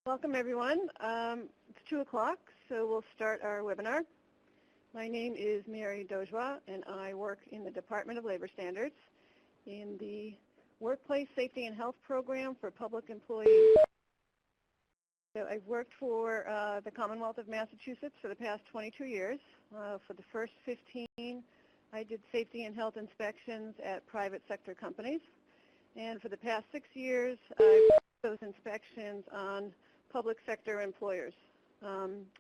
Welcome, everyone. It's 2 o'clock, so we'll start our webinar. My name is Mary Dojwa, and I work in the Department of Labor Standards in the Workplace Safety and Health Program for public employees. So I've worked for the Commonwealth of Massachusetts for the past 22 years. For the first 15, I did safety and health inspections at private sector companies. And for the past 6 years, I've done those inspections on public sector employers.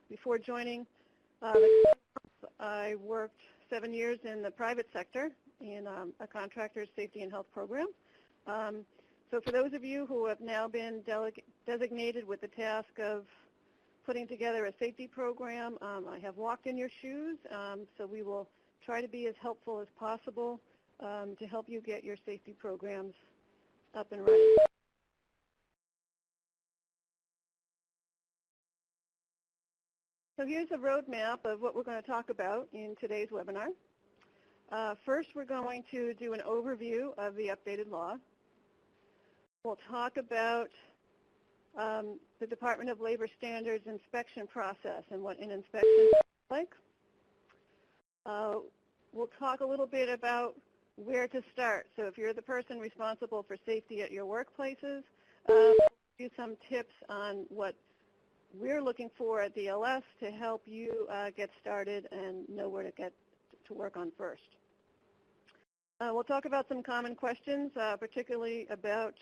Before joining I worked 7 years in the private sector in a contractor's safety and health program. So for those of you who have now been designated with the task of putting together a safety program, I have walked in your shoes, so we will try to be as helpful as possible to help you get your safety programs up and running. So here's a roadmap of what we're going to talk about in today's webinar. First, we're going to do an overview of the updated law. We'll talk about the Department of Labor Standards inspection process and what an inspection is like. We'll talk a little bit about where to start. So if you're the person responsible for safety at your workplaces, we'll give you some tips on what we're looking for at DLS to help you get started and know where to get to work on first. We'll talk about some common questions, particularly about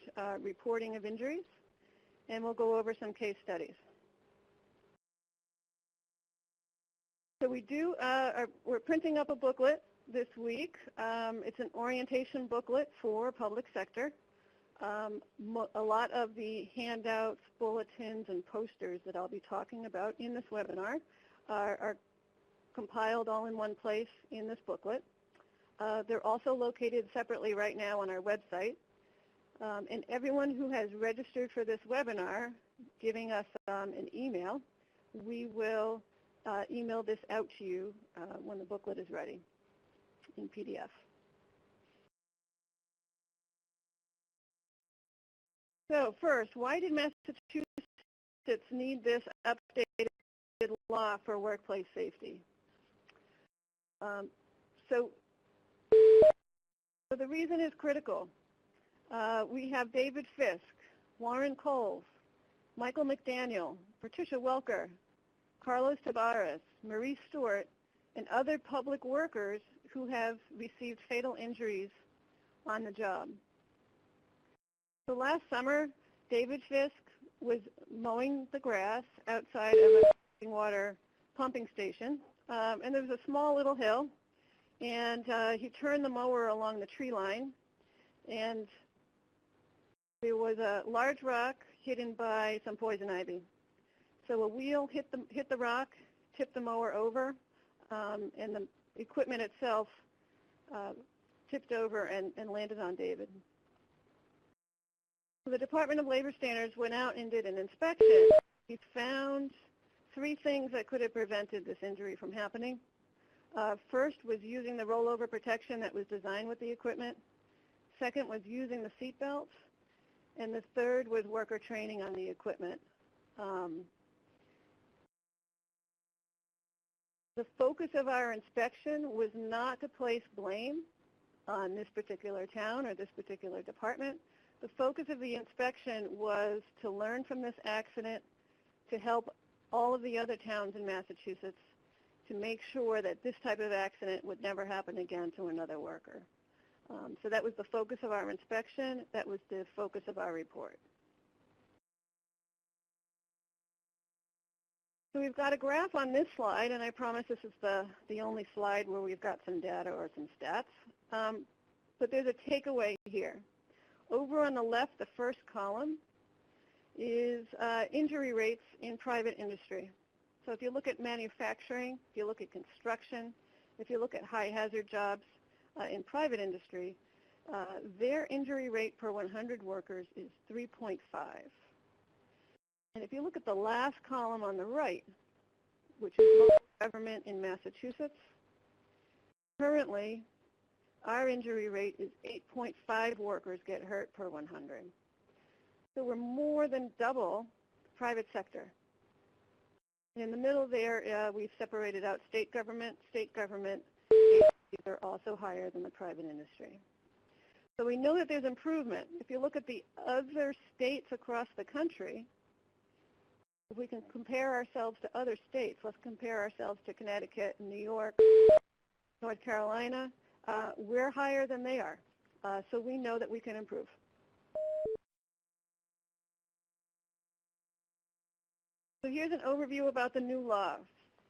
reporting of injuries, and we'll go over some case studies. So we're printing up a booklet this week. It's an orientation booklet for public sector. A lot of the handouts, bulletins, and posters that I'll be talking about in this webinar are compiled all in one place in this booklet. They're also located separately right now on our website. And everyone who has registered for this webinar, giving us an email, we will email this out to you when the booklet is ready in PDF. So first, why did Massachusetts need this updated law for workplace safety? So the reason is critical. We have David Fisk, Warren Coles, Michael McDaniel, Patricia Welker, Carlos Tabares, Marie Stewart, and other public workers who have received fatal injuries on the job. So last summer, David Fisk was mowing the grass outside of a drinking water pumping station, and there was a small little hill, and he turned the mower along the tree line, and there was a large rock hidden by some poison ivy. So a wheel hit the rock, tipped the mower over, and the equipment itself tipped over and landed on David. The Department of Labor Standards went out and did an inspection. We found 3 things that could have prevented this injury from happening. First was using the rollover protection that was designed with the equipment. Second was using the seat belts. And the third was worker training on the equipment. The focus of our inspection was not to place blame on this particular town or this particular department. The focus of the inspection was to learn from this accident, to help all of the other towns in Massachusetts to make sure that this type of accident would never happen again to another worker. So that was the focus of our inspection. That was the focus of our report. So we've got a graph on this slide, and I promise this is the only slide where we've got some data or some stats. But there's a takeaway here. Over on the left, the first column, is injury rates in private industry. So if you look at manufacturing, if you look at construction, if you look at high hazard jobs in private industry, their injury rate per 100 workers is 3.5. And if you look at the last column on the right, which is local government in Massachusetts, currently our injury rate is 8.5 workers get hurt per 100. So we're more than double private sector. And in the middle there, we've separated out state government. State government agencies are also higher than the private industry. So we know that there's improvement. If you look at the other states across the country, if we can compare ourselves to other states, let's compare ourselves to Connecticut, New York, North Carolina, we're higher than they are. So we know that we can improve. So here's an overview about the new law.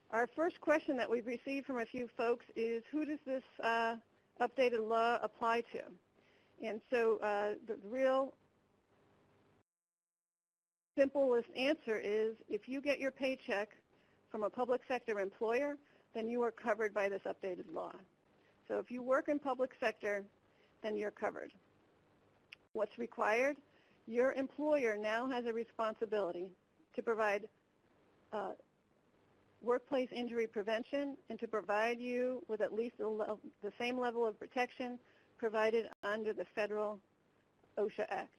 Our first question that we've received from a few folks is, who does this updated law apply to? And so the real simplest answer is, if you get your paycheck from a public sector employer, then you are covered by this updated law. So if you work in public sector, then you're covered. What's required? Your employer now has a responsibility to provide workplace injury prevention and to provide you with at least the same level of protection provided under the federal OSHA Act.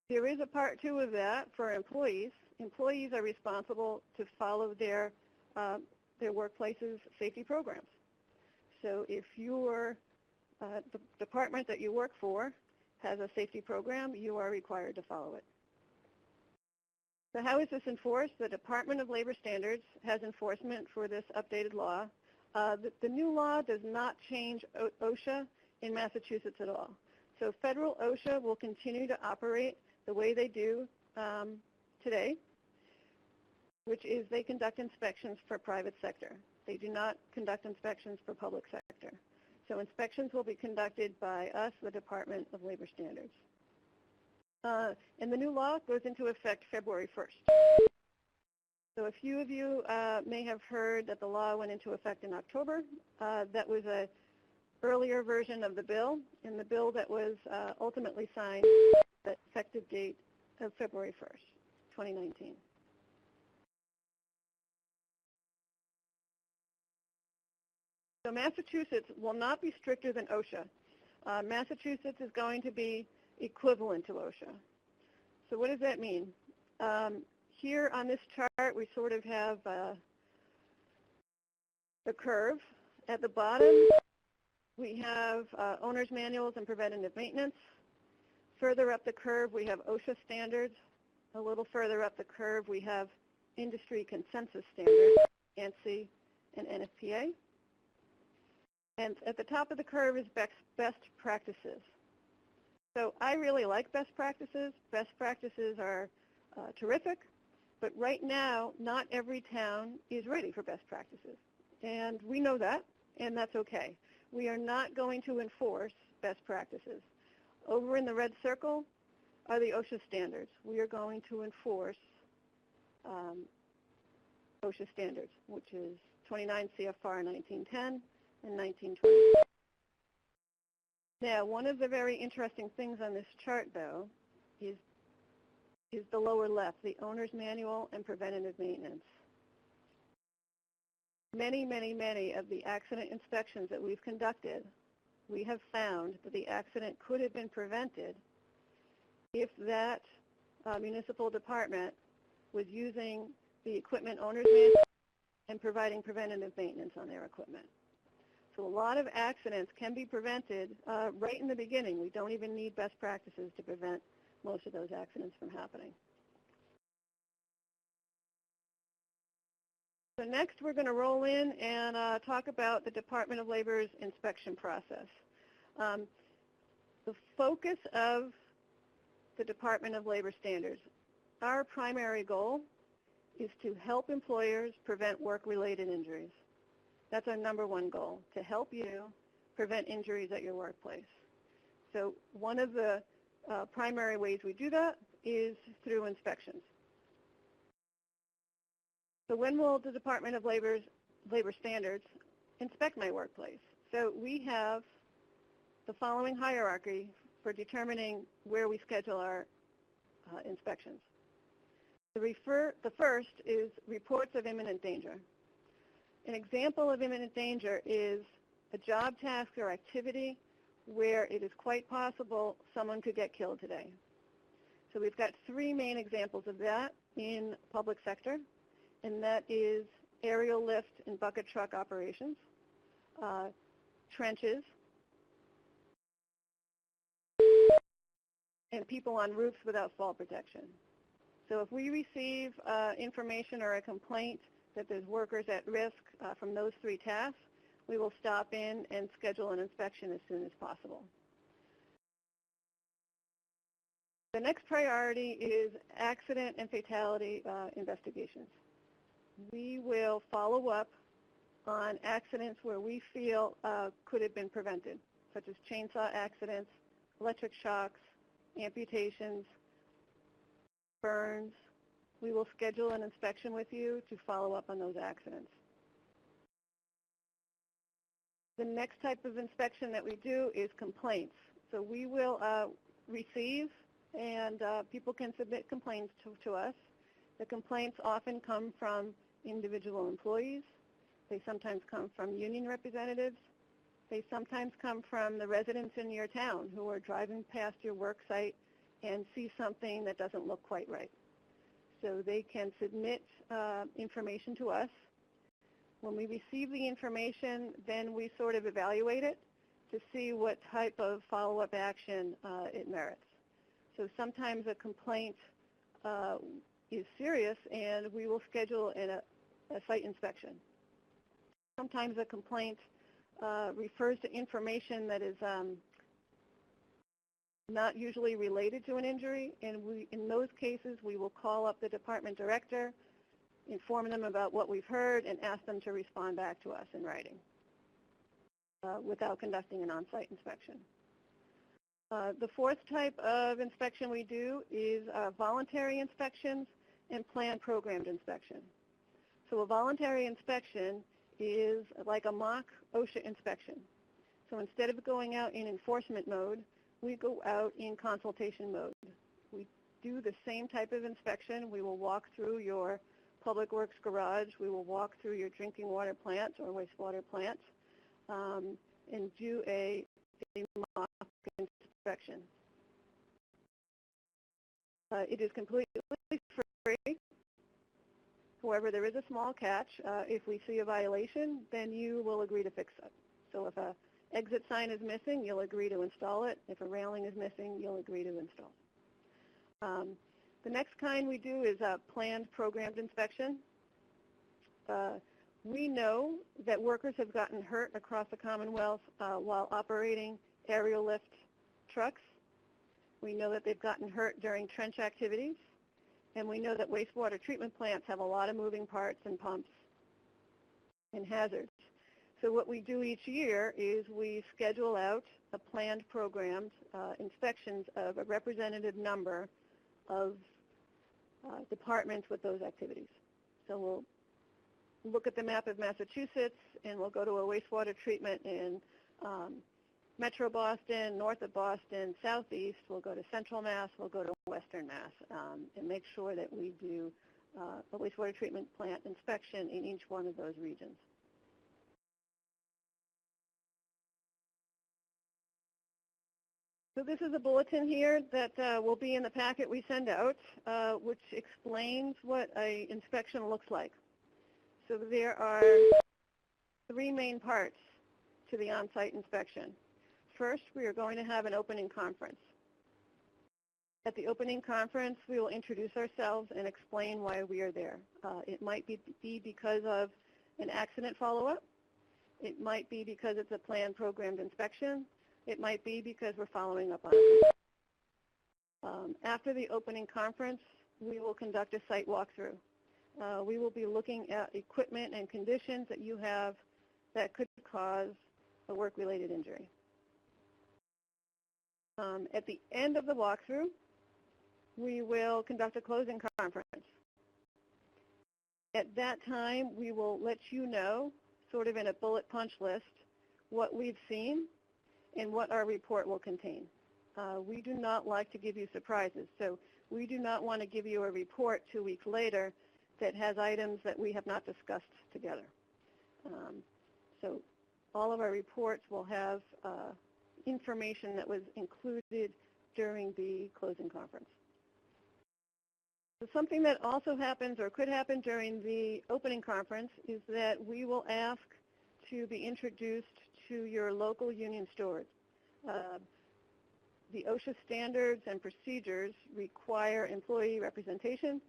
There is a part two of that for employees. Employees are responsible to follow their workplace's safety programs. So if the department that you work for has a safety program, you are required to follow it. So how is this enforced? The Department of Labor Standards has enforcement for this updated law. The new law does not change OSHA in Massachusetts at all. So federal OSHA will continue to operate the way they do today, which is they conduct inspections for private sector. They do not conduct inspections for public sector. So inspections will be conducted by us, the Department of Labor Standards. And the new law goes into effect February 1st. So a few of you may have heard that the law went into effect in October. That was an earlier version of the bill, and the bill that was ultimately signed, the effective date of February 1st, 2019. So Massachusetts will not be stricter than OSHA. Massachusetts is going to be equivalent to OSHA. So what does that mean? Here on this chart, we sort of have the curve. At the bottom, we have owner's manuals and preventative maintenance. Further up the curve, we have OSHA standards. A little further up the curve, we have industry consensus standards, ANSI and NFPA. And at the top of the curve is best practices. So I really like best practices. Best practices are terrific, but right now, not every town is ready for best practices. And we know that, and that's okay. We are not going to enforce best practices. Over in the red circle are the OSHA standards. We are going to enforce OSHA standards, which is 29 CFR 1910 and 1920. Now, one of the very interesting things on this chart, though, is the lower left, the owner's manual and preventative maintenance. Many, many, many of the accident inspections that we've conducted, we have found that the accident could have been prevented if that municipal department was using the equipment owner's manual and providing preventative maintenance on their equipment. So a lot of accidents can be prevented right in the beginning. We don't even need best practices to prevent most of those accidents from happening. So next we're going to roll in and talk about the Department of Labor's inspection process. The focus of the Department of Labor Standards, our primary goal is to help employers prevent work-related injuries. That's our number one goal, to help you prevent injuries at your workplace. So one of the primary ways we do that is through inspections. So when will the Department of Labor Standards inspect my workplace? So we have the following hierarchy for determining where we schedule our inspections. The first is reports of imminent danger. An example of imminent danger is a job task or activity where it is quite possible someone could get killed today. So we've got three main examples of that in public sector, and that is aerial lift and bucket truck operations, trenches, and people on roofs without fall protection. So if we receive information or a complaint that there's workers at risk from those three tasks, we will stop in and schedule an inspection as soon as possible. The next priority is accident and fatality investigations. We will follow up on accidents where we feel could have been prevented, such as chainsaw accidents, electric shocks, amputations, burns. We will schedule an inspection with you to follow up on those accidents. The next type of inspection that we do is complaints. So we will receive, and people can submit complaints to us. The complaints often come from individual employees. They sometimes come from union representatives. They sometimes come from the residents in your town who are driving past your work site and see something that doesn't look quite right. So they can submit information to us. When we receive the information, then we sort of evaluate it to see what type of follow-up action it merits. So sometimes a complaint is serious, and we will schedule a site inspection. Sometimes a complaint refers to information that is not usually related to an injury, and in those cases, we will call up the department director, inform them about what we've heard, and ask them to respond back to us in writing without conducting an on-site inspection. The fourth type of inspection we do is voluntary inspections and planned programmed inspection. So a voluntary inspection is like a mock OSHA inspection. So instead of going out in enforcement mode, we go out in consultation mode. We do the same type of inspection. We will walk through your public works garage. We will walk through your drinking water plant or wastewater plant and do a mock inspection. It is completely free. However, there is a small catch. If we see a violation, then you will agree to fix it. So if an exit sign is missing, you'll agree to install it. If a railing is missing, you'll agree to install it. The next kind we do is a planned programmed inspection. We know that workers have gotten hurt across the Commonwealth while operating aerial lift trucks. We know that they've gotten hurt during trench activities. And we know that wastewater treatment plants have a lot of moving parts and pumps and hazards. So what we do each year is we schedule out a planned programmed inspections of a representative number of departments with those activities. So we'll look at the map of Massachusetts, and we'll go to a wastewater treatment in Metro Boston, north of Boston, southeast. We'll go to Central Mass. We'll go to Western Mass and make sure that we do a wastewater treatment plant inspection in each one of those regions. So this is a bulletin here that will be in the packet we send out, which explains what an inspection looks like. So there are three main parts to the on-site inspection. First, we are going to have an opening conference. At the opening conference, we will introduce ourselves and explain why we are there. It might be because of an accident follow-up. It might be because it's a planned programmed inspection. It might be because we're following up on it. After the opening conference, we will conduct a site walkthrough. We will be looking at equipment and conditions that you have that could cause a work-related injury. At the end of the walkthrough, we will conduct a closing conference. At that time, we will let you know, sort of in a bullet punch list, what we've seen and what our report will contain. We do not like to give you surprises, so we do not want to give you a report 2 weeks later that has items that we have not discussed together. So all of our reports will have information that was included during the closing conference. So something that also happens or could happen during the opening conference is that we will ask to be introduced to your local union stewards. The OSHA standards and procedures require employee representation,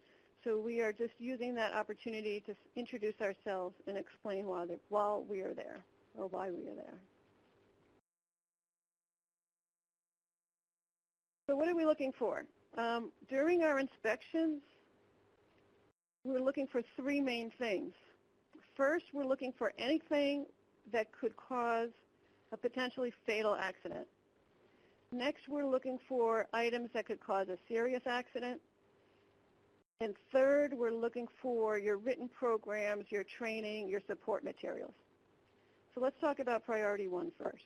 so we are just using that opportunity to introduce ourselves and explain while we are there, or why we are there. So what are we looking for? During our inspections, we're looking for three main things. First, we're looking for anything that could cause a potentially fatal accident. Next, we're looking for items that could cause a serious accident. And third, we're looking for your written programs, your training, your support materials. So let's talk about priority one first.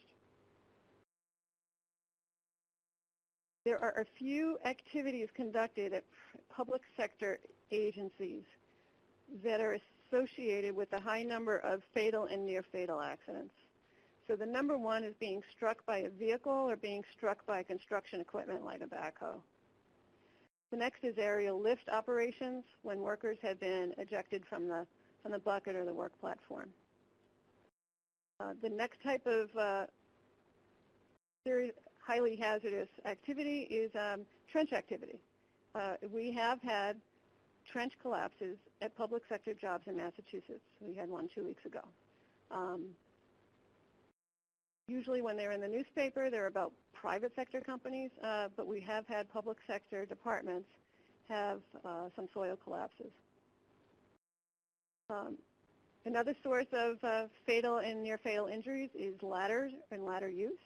There are a few activities conducted at public sector agencies that are associated with a high number of fatal and near-fatal accidents. So the number one is being struck by a vehicle or being struck by construction equipment like a backhoe. The next is aerial lift operations, when workers have been ejected from the bucket or the work platform. The next type of highly hazardous activity is trench activity. We have had trench collapses at public sector jobs in Massachusetts. We had one 2 weeks ago. Usually when they're in the newspaper, they're about private sector companies, but we have had public sector departments have some soil collapses. Another source of fatal and near-fatal injuries is ladders and ladder use,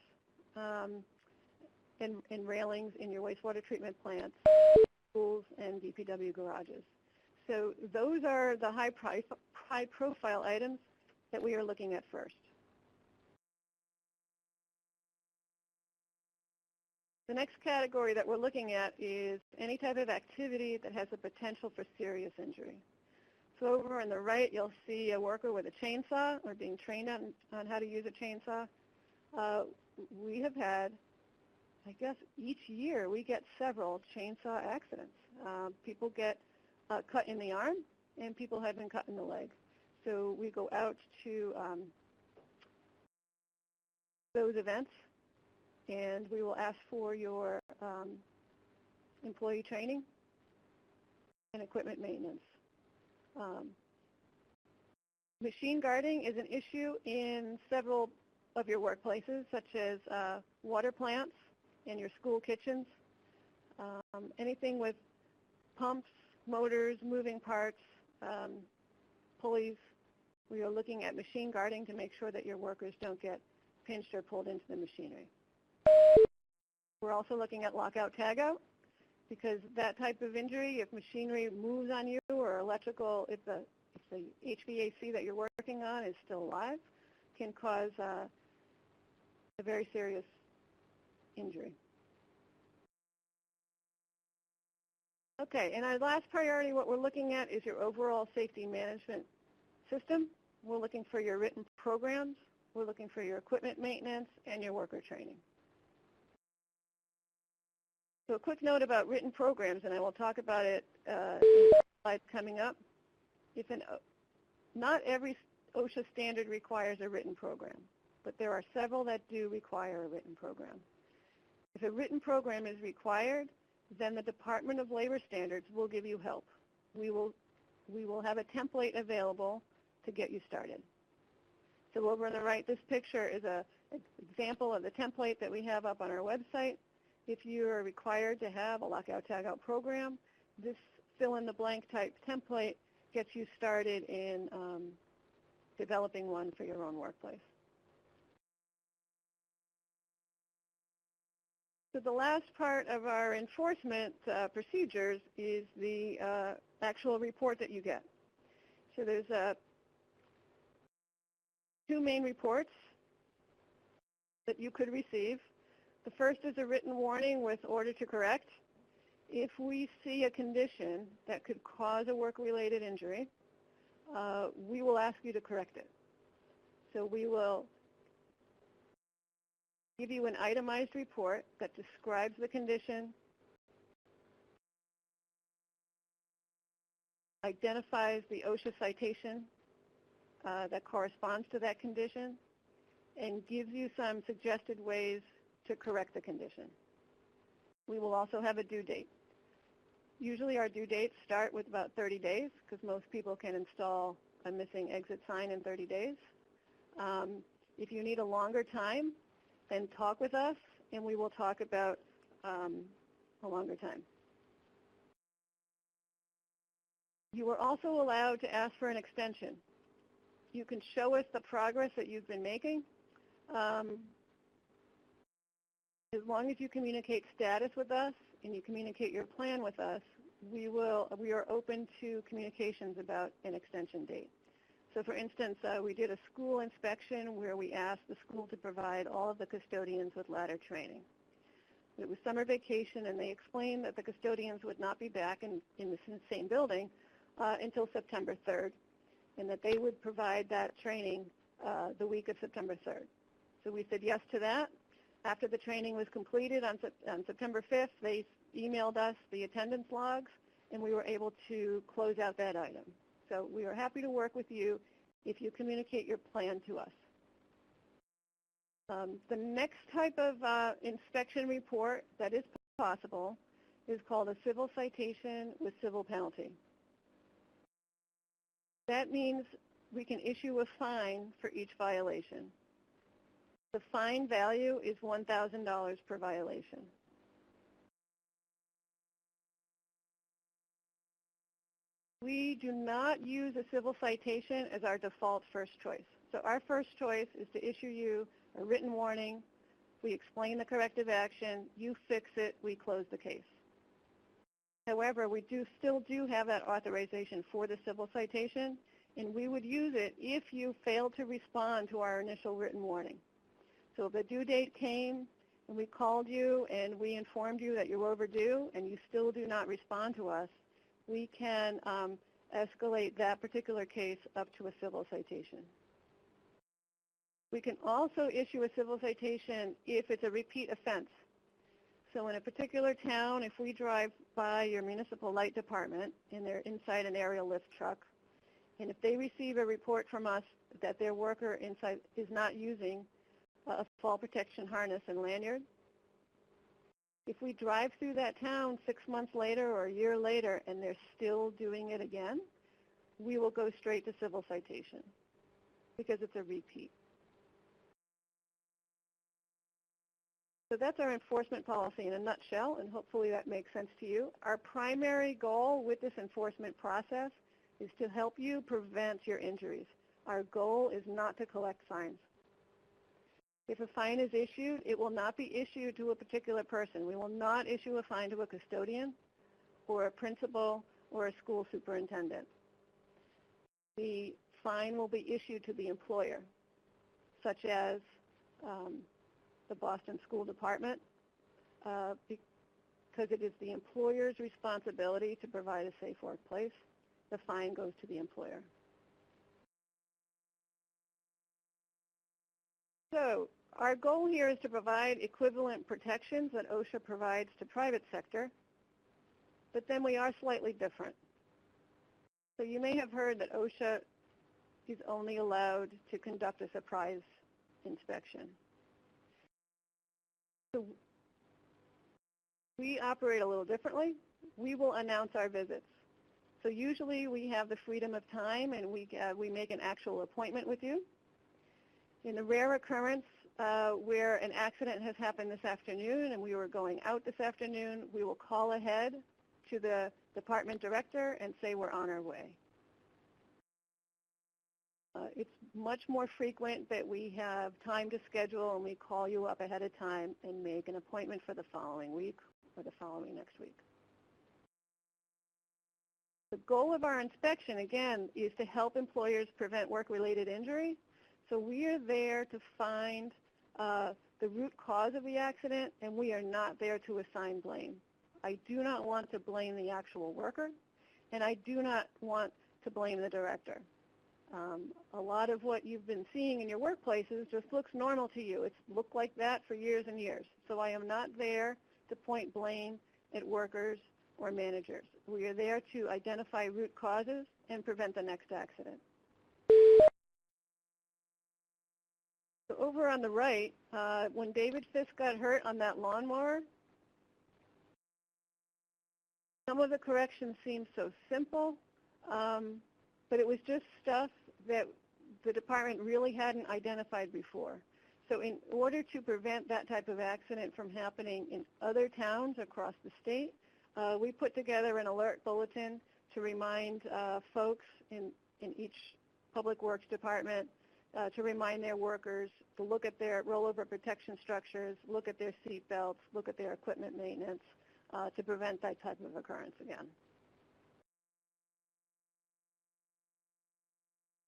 and railings in your wastewater treatment plants, schools, and DPW garages. So those are the high-profile items that we are looking at first. The next category that we're looking at is any type of activity that has the potential for serious injury. So over on the right, you'll see a worker with a chainsaw or being trained on how to use a chainsaw. We have had, I guess each year, we get several chainsaw accidents. People get cut in the arm, and people have been cut in the leg. So we go out to those events, and we will ask for your employee training and equipment maintenance. Machine guarding is an issue in several of your workplaces, such as water plants and your school kitchens. Anything with pumps, motors, moving parts, pulleys. We are looking at machine guarding to make sure that your workers don't get pinched or pulled into the machinery. We're also looking at lockout tagout, because that type of injury, if machinery moves on you or electrical, if the HVAC that you're working on is still alive, can cause a very serious injury. Okay, and our last priority, what we're looking at is your overall safety management system. We're looking for your written programs. We're looking for your equipment maintenance and your worker training. So a quick note about written programs, and I will talk about it in the slides coming up. Not every OSHA standard requires a written program, but there are several that do require a written program. If a written program is required, then the Department of Labor Standards will give you help. We will have a template available to get you started. So over on the right, this picture is an example of the template that we have up on our website. If you are required to have a lockout tagout program, this fill-in-the-blank type template gets you started in developing one for your own workplace. So the last part of our enforcement procedures is the actual report that you get. So there's two main reports that you could receive. The first is a written warning with order to correct. If we see a condition that could cause a work-related injury, we will ask you to correct it. So we will give you an itemized report that describes the condition, identifies the OSHA citation that corresponds to that condition, and gives you some suggested ways to correct the condition. We will also have a due date. Usually our due dates start with about 30 days because most people can install a missing exit sign in 30 days. If you need a longer time, then talk with us and we will talk about a longer time. You are also allowed to ask for an extension. You can show us the progress that you've been making. As long as you communicate status with us and you communicate your plan with us, we are open to communications about an extension date. So for instance, we did a school inspection where we asked the school to provide all of the custodians with ladder training. It was summer vacation and they explained that the custodians would not be back in the same building until September 3rd, and that they would provide that training the week of September 3rd. So we said yes to that. After the training was completed on September 5th, they emailed us the attendance logs, and we were able to close out that item. So we are happy to work with you if you communicate your plan to us. The next type of inspection report that is possible is called a civil citation with civil penalty. That means we can issue a fine for each violation. The fine value is $1,000 per violation. We do not use a civil citation as our default first choice. So our first choice is to issue you a written warning. We explain the corrective action. You fix it. We close the case. However, we still do have that authorization for the civil citation, and we would use it if you failed to respond to our initial written warning. So if the due date came and we called you and we informed you that you're overdue and you still do not respond to us, we can escalate that particular case up to a civil citation. We can also issue a civil citation if it's a repeat offense. So in a particular town, if we drive by your municipal light department and they're inside an aerial lift truck, and if they receive a report from us that their worker inside is not using a fall protection harness and lanyard, if we drive through that town 6 months later or a year later and they're still doing it again, we will go straight to civil citation because it's a repeat. So that's our enforcement policy in a nutshell, and hopefully that makes sense to you. Our primary goal with this enforcement process is to help you prevent your injuries. Our goal is not to collect fines. If a fine is issued, it will not be issued to a particular person. We will not issue a fine to a custodian or a principal or a school superintendent. The fine will be issued to the employer, such as the Boston School Department, because it is the employer's responsibility to provide a safe workplace. The fine goes to the employer. So our goal here is to provide equivalent protections that OSHA provides to private sector, but then we are slightly different. So you may have heard that OSHA is only allowed to conduct a surprise inspection. So we operate a little differently. We will announce our visits. So usually we have the freedom of time and we make an actual appointment with you. In the rare occurrence where an accident has happened this afternoon and we were going out this afternoon, we will call ahead to the department director and say we're on our way. It's much more frequent that we have time to schedule and we call you up ahead of time and make an appointment for the following week or the following next week. The goal of our inspection, again, is to help employers prevent work-related injury. So we are there to find the root cause of the accident, and we are not there to assign blame. I do not want to blame the actual worker, and I do not want to blame the director. A lot of what you've been seeing in your workplaces just looks normal to you. It's looked like that for years and years. So I am not there to point blame at workers or managers. We are there to identify root causes and prevent the next accident. So over on the right, when David Fisk got hurt on that lawnmower, some of the corrections seemed so simple, but it was just stuff that the department really hadn't identified before. So in order to prevent that type of accident from happening in other towns across the state, we put together an alert bulletin to remind folks in each public works department to remind their workers to look at their rollover protection structures, look at their seat belts, look at their equipment maintenance to prevent that type of occurrence again.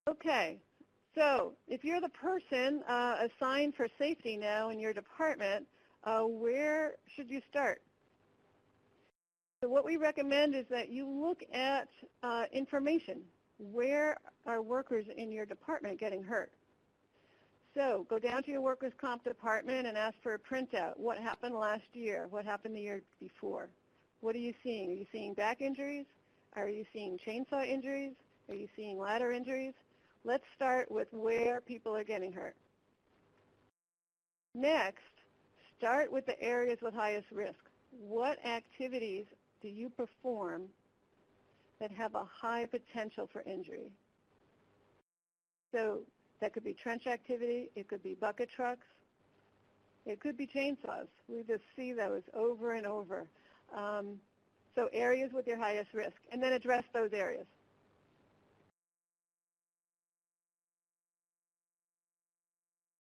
Okay, so if you're the person assigned for safety now in your department, where should you start? So what we recommend is that you look at information. Where are workers in your department getting hurt? So go down to your workers' comp department and ask for a printout. What happened last year? What happened the year before? What are you seeing? Are you seeing back injuries? Are you seeing chainsaw injuries? Are you seeing ladder injuries? Let's start with where people are getting hurt. Next, start with the areas with highest risk. What activities do you perform that have a high potential for injury? So that could be trench activity, it could be bucket trucks, it could be chainsaws. We just see those over and over. So areas with your highest risk, and then address those areas.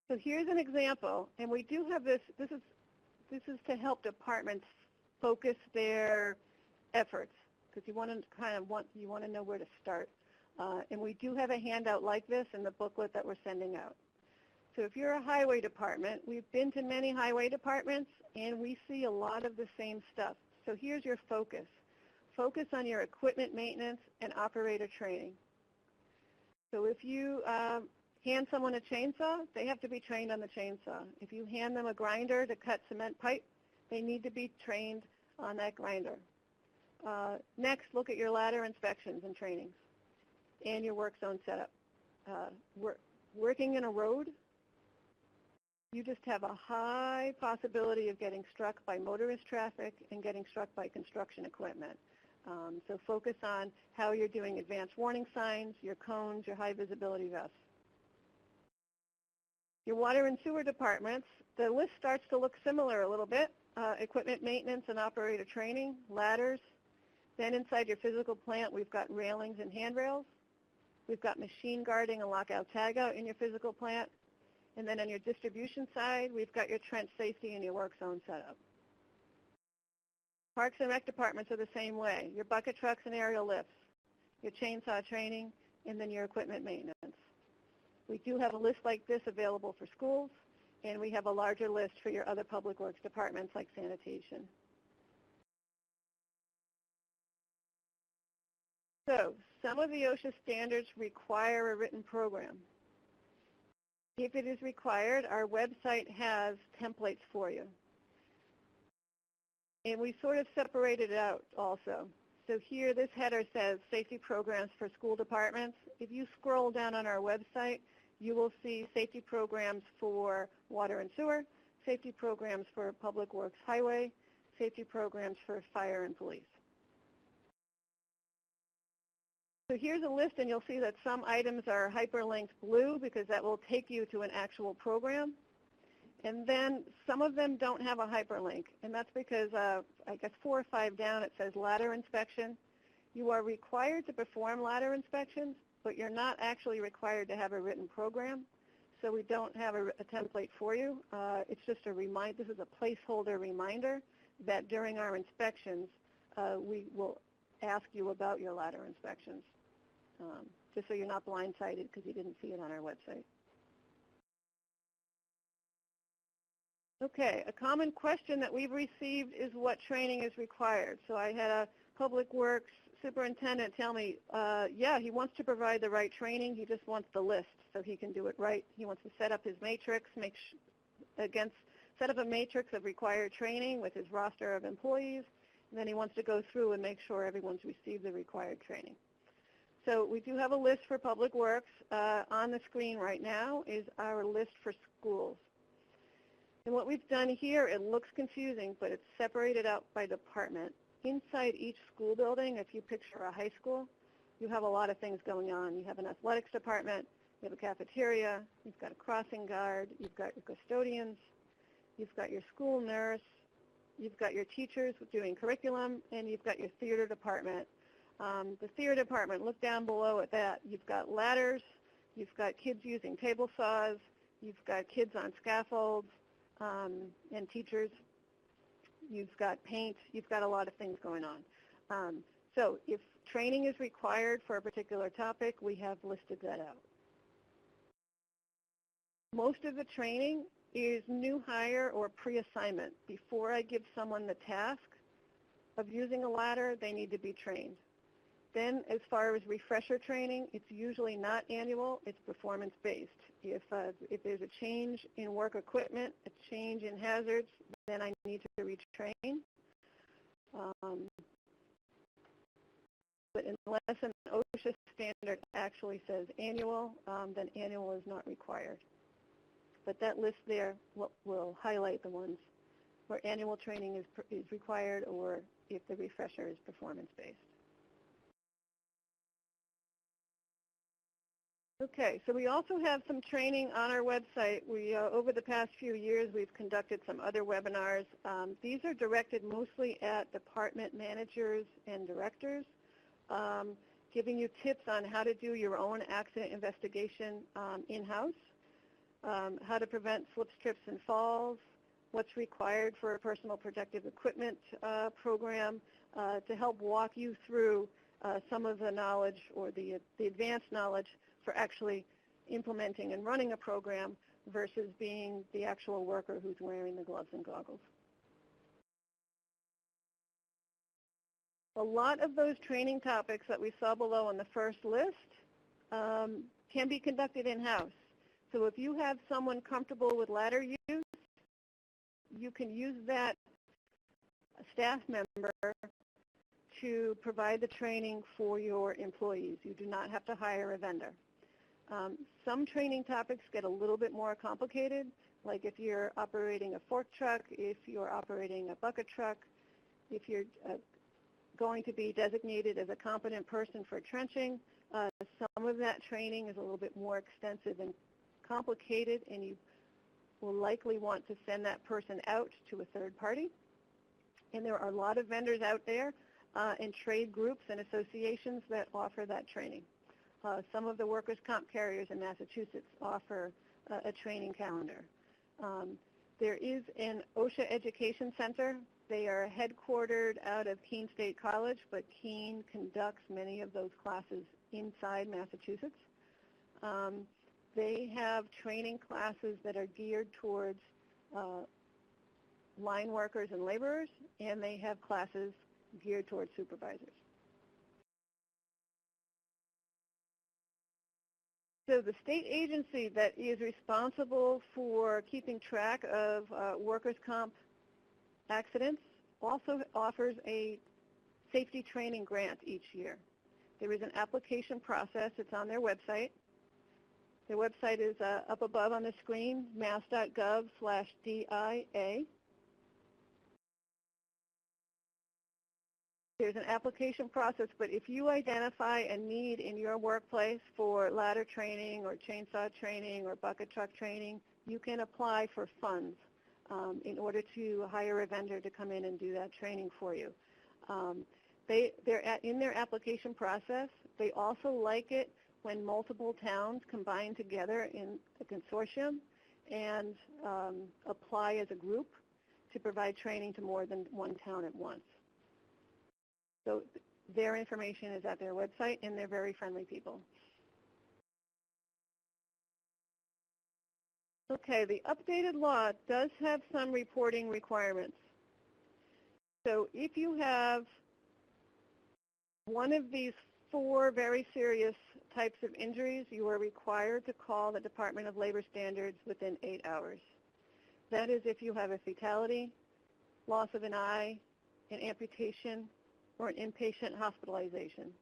So here's an example, and we do have this is to help departments focus their efforts, because you want to know where to start. And we do have a handout like this in the booklet that we're sending out. So if you're a highway department, we've been to many highway departments, and we see a lot of the same stuff. So here's your focus. Focus on your equipment maintenance and operator training. So if you hand someone a chainsaw, they have to be trained on the chainsaw. If you hand them a grinder to cut cement pipe, they need to be trained on that grinder. Next, look at your ladder inspections and trainings and your work zone setup. Working in a road, you just have a high possibility of getting struck by motorist traffic and getting struck by construction equipment. So focus on how you're doing advanced warning signs, your cones, your high visibility vests. Your water and sewer departments, the list starts to look similar a little bit. Equipment maintenance and operator training, ladders. Then inside your physical plant, we've got railings and handrails. We've got machine guarding and lockout tagout in your physical plant. And then on your distribution side, we've got your trench safety and your work zone setup. Parks and rec departments are the same way. Your bucket trucks and aerial lifts, your chainsaw training, and then your equipment maintenance. We do have a list like this available for schools, and we have a larger list for your other public works departments like sanitation. So some of the OSHA standards require a written program. If it is required, our website has templates for you. And we sort of separated it out also. So here, this header says safety programs for school departments. If you scroll down on our website, you will see safety programs for water and sewer, safety programs for public works highway, safety programs for fire and police. So here's a list, and you'll see that some items are hyperlinked blue because that will take you to an actual program. And then some of them don't have a hyperlink, and that's because I guess 4 or 5 down it says ladder inspection. You are required to perform ladder inspections, but you're not actually required to have a written program. So we don't have a template for you. It's just a reminder. This is a placeholder reminder that during our inspections, we will ask you about your ladder inspections, just so you're not blindsided because you didn't see it on our website. Okay, a common question that we've received is what training is required. So I had a public works superintendent tell me, yeah, he wants to provide the right training. He just wants the list so he can do it right. He wants to set up his matrix, set up a matrix of required training with his roster of employees, and then he wants to go through and make sure everyone's received the required training. So we do have a list for Public Works. On the screen right now is our list for schools. And what we've done here, it looks confusing, but it's separated out by department. Inside each school building, if you picture a high school, you have a lot of things going on. You have an athletics department, you have a cafeteria, you've got a crossing guard, you've got your custodians, you've got your school nurse, you've got your teachers doing curriculum, and you've got your theater department. The theater department, look down below at that. You've got ladders, you've got kids using table saws, you've got kids on scaffolds, and teachers. You've got paint. You've got a lot of things going on. So if training is required for a particular topic, we have listed that out. Most of the training is new hire or pre-assignment. Before I give someone the task of using a ladder, they need to be trained. Then as far as refresher training, it's usually not annual, it's performance-based. If there's a change in work equipment, a change in hazards, then I need to retrain. But unless an OSHA standard actually says annual, then annual is not required. But that list there will highlight the ones where annual training is required or if the refresher is performance-based. Okay, so we also have some training on our website. Over the past few years, we've conducted some other webinars. These are directed mostly at department managers and directors, giving you tips on how to do your own accident investigation in-house, how to prevent slips, trips, and falls, what's required for a personal protective equipment program, to help walk you through some of the knowledge or the advanced knowledge for actually implementing and running a program versus being the actual worker who's wearing the gloves and goggles. A lot of those training topics that we saw below on the first list can be conducted in-house. So if you have someone comfortable with ladder use, you can use that staff member to provide the training for your employees. You do not have to hire a vendor. Some training topics get a little bit more complicated, like if you're operating a fork truck, if you're operating a bucket truck, if you're going to be designated as a competent person for trenching. Some of that training is a little bit more extensive and complicated, and you will likely want to send that person out to a third party. And there are a lot of vendors out there and trade groups and associations that offer that training. Some of the workers' comp carriers in Massachusetts offer a training calendar. There is an OSHA Education Center. They are headquartered out of Keene State College, but Keene conducts many of those classes inside Massachusetts. They have training classes that are geared towards line workers and laborers, and they have classes geared towards supervisors. So the state agency that is responsible for keeping track of workers' comp accidents also offers a safety training grant each year. There is an application process. It's on their website. Their website is up above on the screen, mass.gov/DIA. There's an application process, but if you identify a need in your workplace for ladder training or chainsaw training or bucket truck training, you can apply for funds in order to hire a vendor to come in and do that training for you. In their application process, they also like it when multiple towns combine together in a consortium and apply as a group to provide training to more than one town at once. So their information is at their website, and they're very friendly people. Okay, the updated law does have some reporting requirements. So if you have one of these 4 very serious types of injuries, you are required to call the Department of Labor Standards within 8 hours. That is if you have a fatality, loss of an eye, an amputation, or an inpatient hospitalization.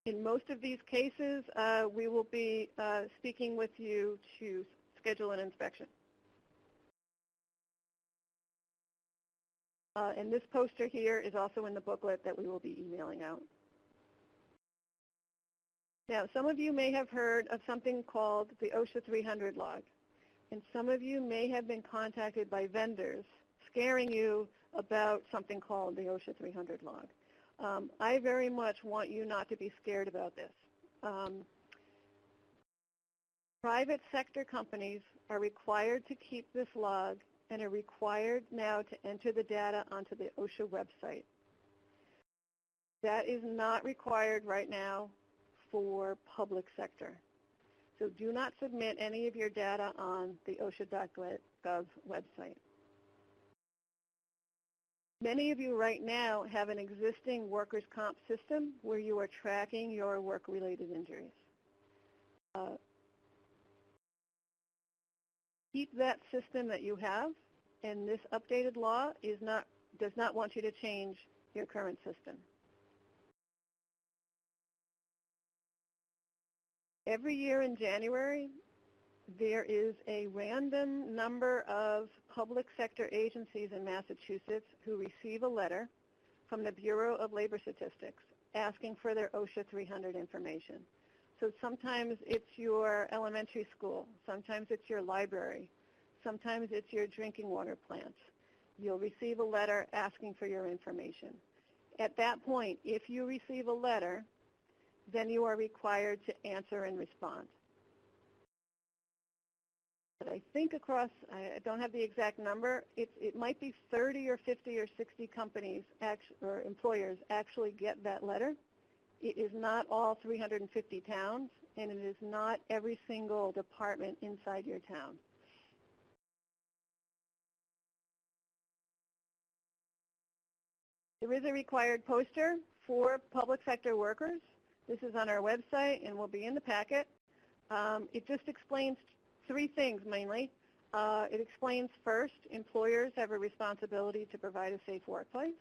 In most of these cases, we will be speaking with you to schedule an inspection. And this poster here is also in the booklet that we will be emailing out. Now, some of you may have heard of something called the OSHA 300 log, and some of you may have been contacted by vendors scaring you about something called the OSHA 300 log. I very much want you not to be scared about this. Private sector companies are required to keep this log and are required now to enter the data onto the OSHA website. That is not required right now for public sector. So do not submit any of your data on the OSHA.gov website. Many of you right now have an existing workers' comp system where you are tracking your work-related injuries. Keep that system that you have, and this updated law does not want you to change your current system. Every year in January, there is a random number of public sector agencies in Massachusetts who receive a letter from the Bureau of Labor Statistics asking for their OSHA 300 information. So sometimes it's your elementary school, sometimes it's your library, sometimes it's your drinking water plant. You'll receive a letter asking for your information. At that point, if you receive a letter, then you are required to answer and respond. But I think across, I don't have the exact number, it might be 30 or 50 or 60 companies or employers actually get that letter. It is not all 350 towns, and it is not every single department inside your town. There is a required poster for public sector workers. This is on our website and will be in the packet. It just explains 3 things mainly. It explains first, employers have a responsibility to provide a safe workplace.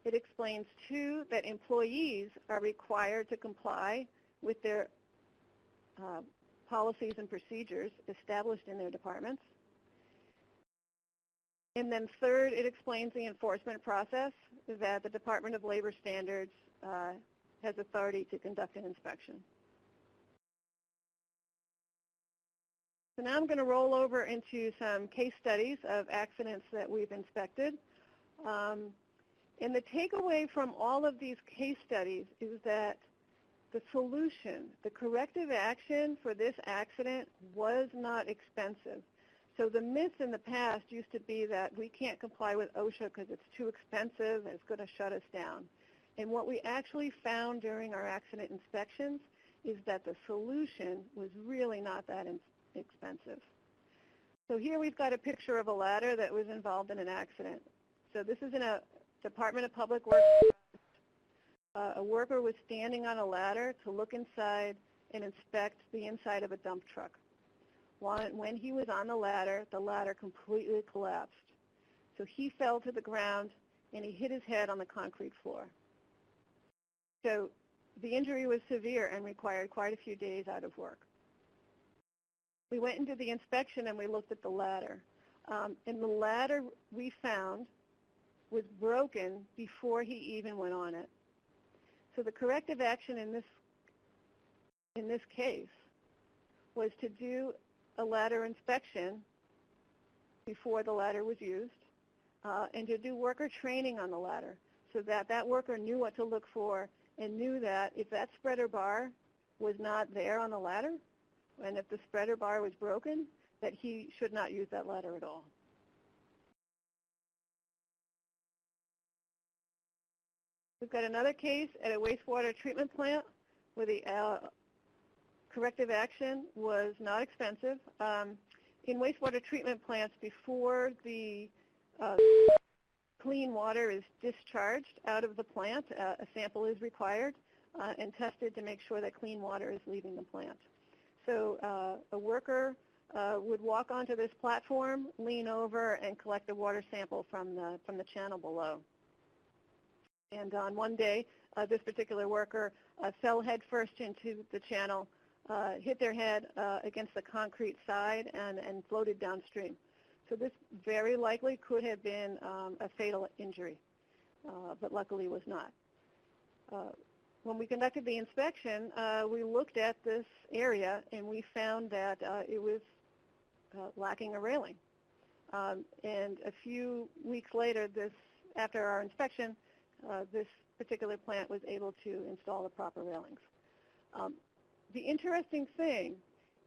It explains 2, that employees are required to comply with their policies and procedures established in their departments. And then 3rd, it explains the enforcement process, that the Department of Labor Standards has authority to conduct an inspection. So now I'm going to roll over into some case studies of accidents that we've inspected. And the takeaway from all of these case studies is that the solution, the corrective action for this accident was not expensive. So the myth in the past used to be that we can't comply with OSHA because it's too expensive and it's going to shut us down. And what we actually found during our accident inspections is that the solution was really not that expensive. So here we've got a picture of a ladder that was involved in an accident. So this is in a Department of Public Works. A worker was standing on a ladder to look inside and inspect the inside of a dump truck. When he was on the ladder completely collapsed. So he fell to the ground and he hit his head on the concrete floor. So the injury was severe and required quite a few days out of work. We went into the inspection and we looked at the ladder. And the ladder we found was broken before he even went on it. So the corrective action in this case was to do a ladder inspection before the ladder was used, and to do worker training on the ladder so that that worker knew what to look for and knew that if that spreader bar was not there on the ladder, and if the spreader bar was broken, that he should not use that ladder at all. We've got another case at a wastewater treatment plant where the corrective action was not expensive. In wastewater treatment plants, before the clean water is discharged out of the plant. A sample is required and tested to make sure that clean water is leaving the plant. So a worker would walk onto this platform, lean over, and collect a water sample from the channel below. And on one day, this particular worker fell headfirst into the channel, hit their head against the concrete side, and floated downstream. So this very likely could have been a fatal injury, but luckily was not. When we conducted the inspection, we looked at this area, and we found that it was lacking a railing. And a few weeks later, after our inspection, this particular plant was able to install the proper railings. The interesting thing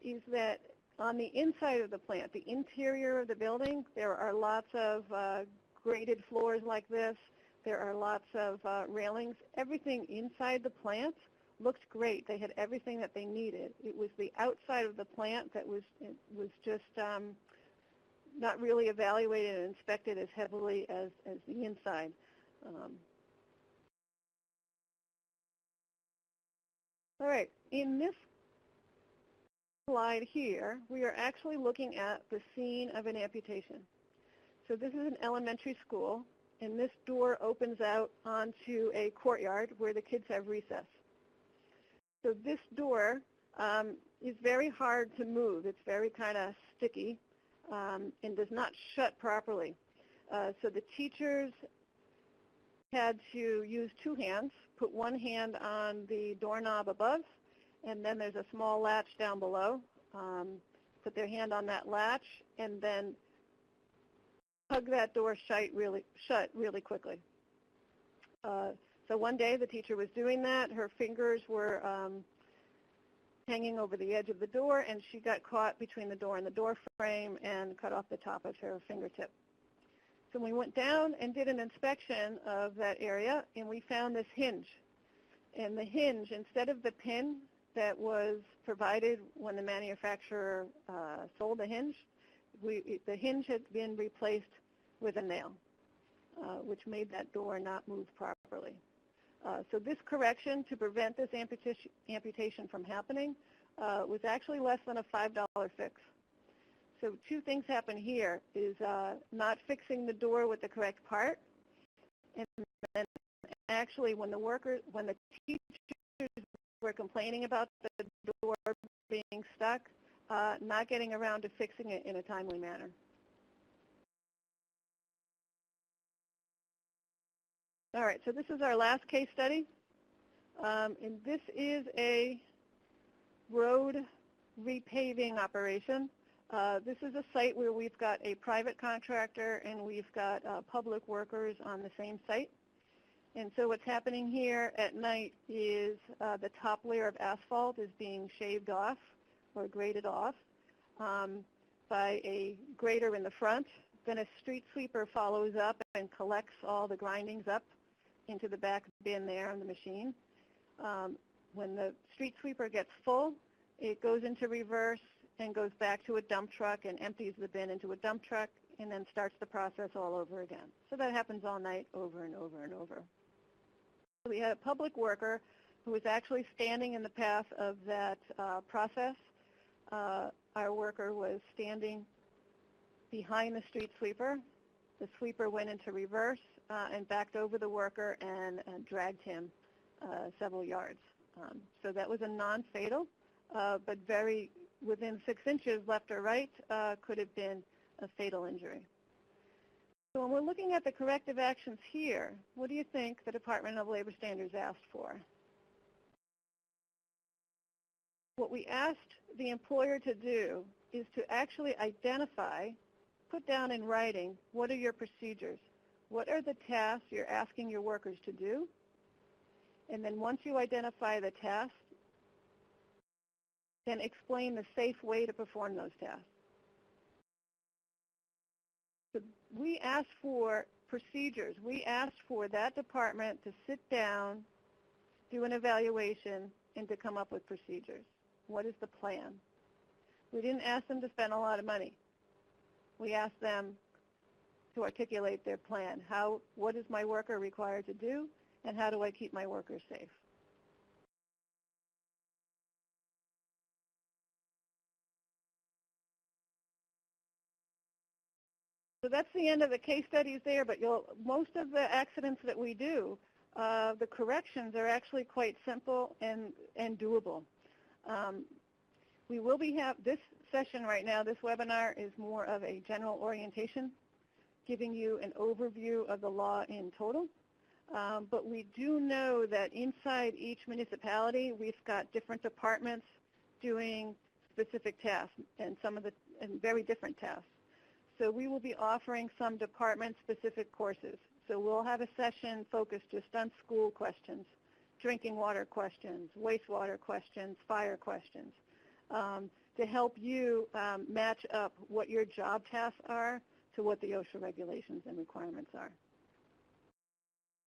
is that on the inside of the plant, the interior of the building, there are lots of graded floors like this. There are lots of railings. Everything inside the plant looked great. They had everything that they needed. It was the outside of the plant that was just not really evaluated and inspected as heavily as the inside. All right, in this slide here, we are actually looking at the scene of an amputation. So this is an elementary school, and this door opens out onto a courtyard where the kids have recess. So this door is very hard to move. It's very kind of sticky and does not shut properly. So the teachers had to use two hands, put one hand on the doorknob above, and then there's a small latch down below. Put their hand on that latch, and then hug that door shut really quickly. So one day the teacher was doing that. Her fingers were hanging over the edge of the door, and she got caught between the door and the door frame and cut off the top of her fingertip. So we went down and did an inspection of that area, and we found this hinge. And the hinge, instead of the pin that was provided when the manufacturer sold the hinge, the hinge had been replaced with a nail, which made that door not move properly. So this correction to prevent this amputation from happening was actually less than a $5 fix. So two things happen here is not fixing the door with the correct part, and then actually when the teachers were complaining about the door being stuck, not getting around to fixing it in a timely manner. All right, so this is our last case study, and this is a road repaving operation. This is a site where we've got a private contractor and we've got public workers on the same site. And so what's happening here at night is the top layer of asphalt is being shaved off or graded off by a grader in the front. Then a street sweeper follows up and collects all the grindings up into the back bin there on the machine. When the street sweeper gets full, it goes into reverse and goes back to a dump truck and empties the bin into a dump truck and then starts the process all over again. So that happens all night over and over and over. So we had a public worker who was actually standing in the path of that process. Our worker was standing behind the street sweeper. The sweeper went into reverse and backed over the worker and dragged him several yards. So that was a non-fatal, but within 6 inches left or right could have been a fatal injury. So when we're looking at the corrective actions here, what do you think the Department of Labor Standards asked for? What we asked the employer to do is to actually identify, put down in writing, what are your procedures? What are the tasks you're asking your workers to do? And then once you identify the tasks, then explain the safe way to perform those tasks. So we asked for procedures. We asked for that department to sit down, do an evaluation, and to come up with procedures. What is the plan? We didn't ask them to spend a lot of money. We asked them to articulate their plan. What is my worker required to do, and how do I keep my workers safe? So that's the end of the case studies there, but most of the accidents that we do, the corrections are actually quite simple and doable. We will this session right now, this webinar is more of a general orientation, giving you an overview of the law in total. But we do know that inside each municipality, we've got different departments doing specific tasks and very different tasks. So we will be offering some department-specific courses. So we'll have a session focused just on school questions, drinking water questions, wastewater questions, fire questions, to help you match up what your job tasks are to what the OSHA regulations and requirements are.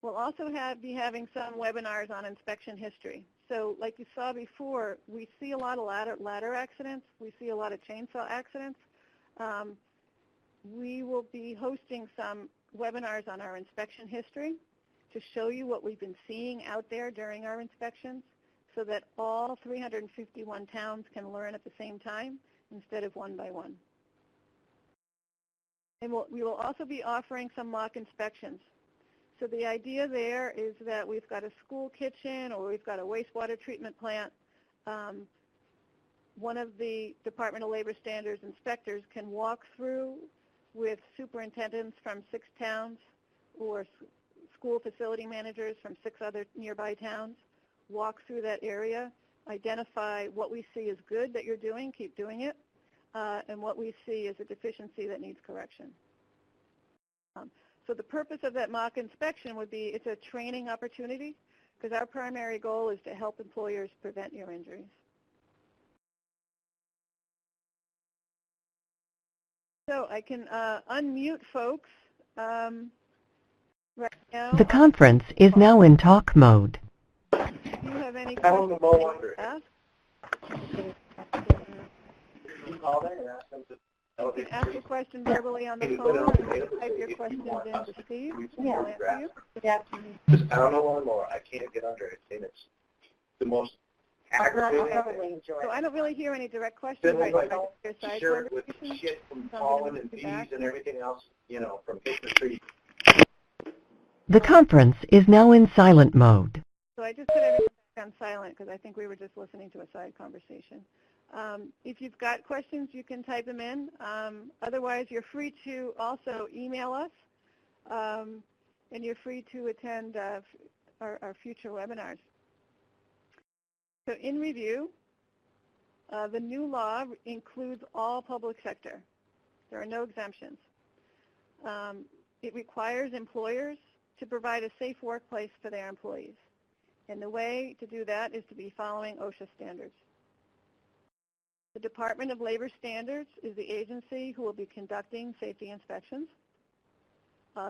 We'll also be having some webinars on inspection history. So like you saw before, we see a lot of ladder accidents. We see a lot of chainsaw accidents. We will be hosting some webinars on our inspection history to show you what we've been seeing out there during our inspections so that all 351 towns can learn at the same time instead of one by one. And we will also be offering some mock inspections. So the idea there is that we've got a school kitchen or we've got a wastewater treatment plant. One of the Department of Labor Standards inspectors can walk through with superintendents from 6 towns or school facility managers from 6 other nearby towns, walk through that area, identify what we see is good that you're doing, keep doing it, and what we see is a deficiency that needs correction. So the purpose of that mock inspection would be it's a training opportunity because our primary goal is to help employers prevent your injuries. So I can unmute folks right now. The conference is now in talk mode. Do you have any questions to ask? You can ask a question verbally on the phone or type your questions in to Steve. He'll answer you. Yeah. I don't know anymore. I can't get under it. And it's the most aggravating. So I don't really hear any direct questions. Right? Like, sure, with shit from pollen and bees and everything else, from hitting the tree. The conference is now in silent mode. So I just put everything back on silent because I think we were just listening to a side conversation. If you've got questions, you can type them in. Otherwise, you're free to also email us, and you're free to attend our future webinars. So in review, the new law includes all public sector. There are no exemptions. It requires employers to provide a safe workplace for their employees. And the way to do that is to be following OSHA standards. The Department of Labor Standards is the agency who will be conducting safety inspections.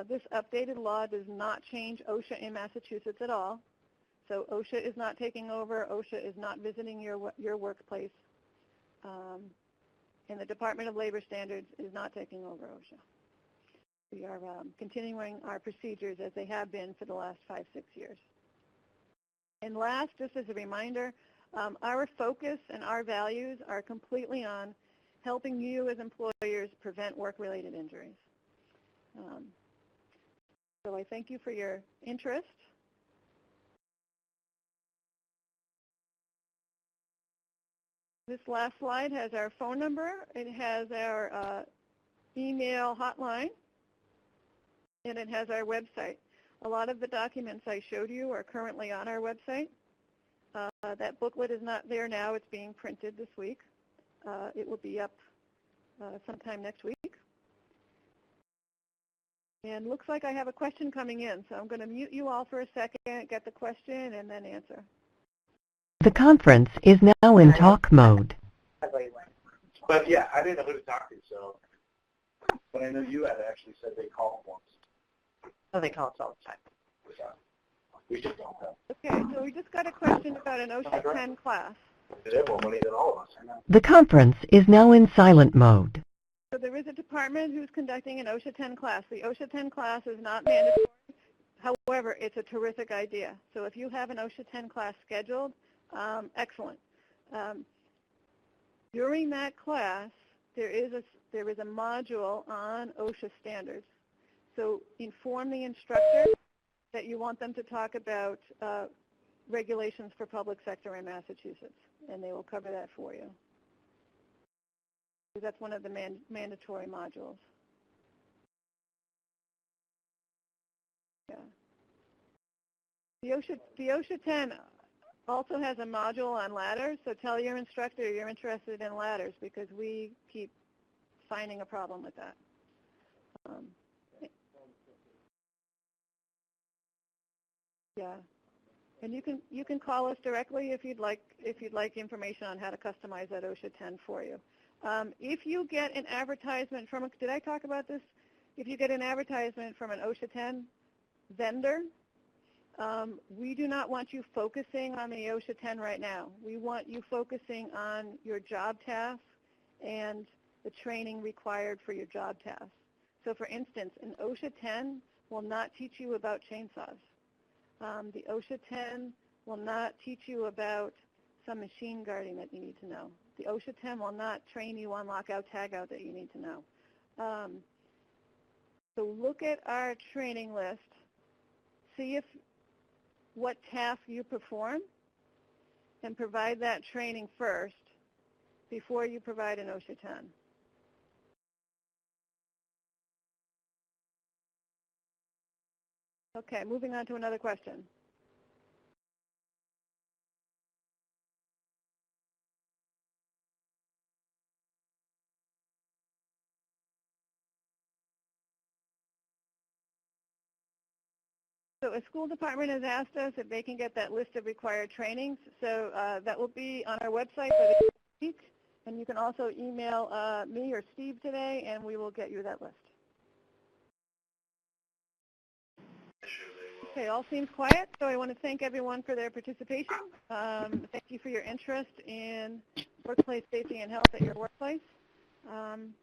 This updated law does not change OSHA in Massachusetts at all. So OSHA is not taking over. OSHA is not visiting your workplace. And the Department of Labor Standards is not taking over OSHA. We are continuing our procedures as they have been for the last 5-6 years. And last, just as a reminder, our focus and our values are completely on helping you as employers prevent work-related injuries. So I thank you for your interest. This last slide has our phone number. It has our email hotline, and it has our website. A lot of the documents I showed you are currently on our website. That booklet is not there now. It's being printed this week. It will be up sometime next week. And looks like I have a question coming in, so I'm going to mute you all for a second, get the question, and then answer. The conference is now in talk mode. But yeah, I didn't know who to talk to, so. But I know you had actually said they called once. Oh, they call us all the time. We just don't have. Okay, so we just got a question about an OSHA 10 class. They have more money than all of us. The conference is now in silent mode. So there is a department who's conducting an OSHA 10 class. The OSHA 10 class is not mandatory. However, it's a terrific idea. So if you have an OSHA 10 class scheduled, excellent. During that class, there is a module on OSHA standards. So inform the instructor that you want them to talk about regulations for public sector in Massachusetts, and they will cover that for you. That's one of the mandatory modules. Yeah. The OSHA 10 also has a module on ladders, so tell your instructor you're interested in ladders because we keep finding a problem with that. Yeah, and you can call us directly if you'd like information on how to customize that OSHA 10 for you. If you get an advertisement from did I talk about this? If you get an advertisement from an OSHA 10 vendor, we do not want you focusing on the OSHA 10 right now. We want you focusing on your job tasks and the training required for your job tasks. So for instance, an OSHA 10 will not teach you about chainsaws. The OSHA 10 will not teach you about some machine guarding that you need to know. The OSHA 10 will not train you on lockout, tagout that you need to know. So look at our training list, see what tasks you perform, and provide that training first before you provide an OSHA 10. Okay, moving on to another question. So a school department has asked us if they can get that list of required trainings. So that will be on our website for this week. And you can also email me or Steve today, and we will get you that list. Okay, all seems quiet, so I want to thank everyone for their participation. Thank you for your interest in workplace safety and health at your workplace. And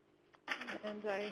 I